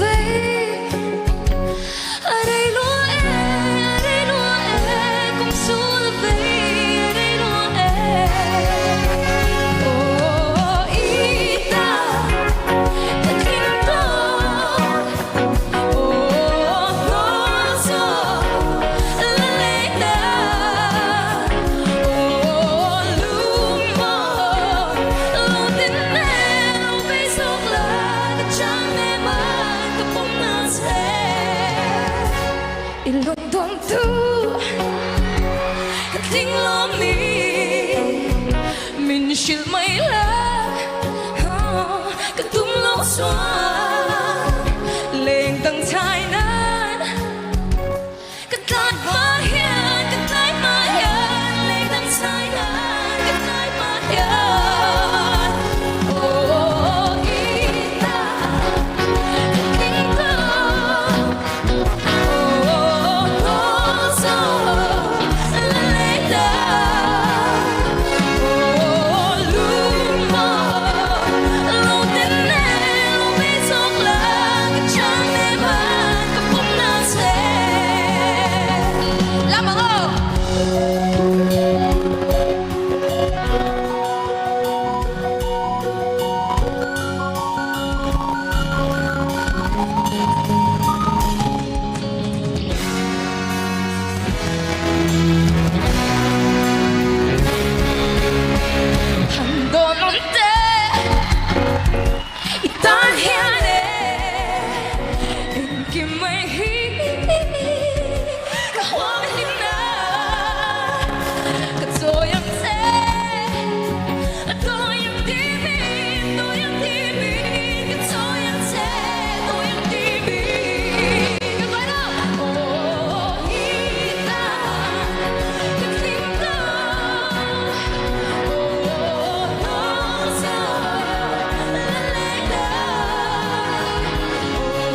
vây. Ở đây luôn em cùng xua vây. Ở đây luôn em. Oh, ita tercinta. Oh, no so lelena. Oh, lumon lutin em besok lagi chẳng em anh tập bóng nát ilung tung tu.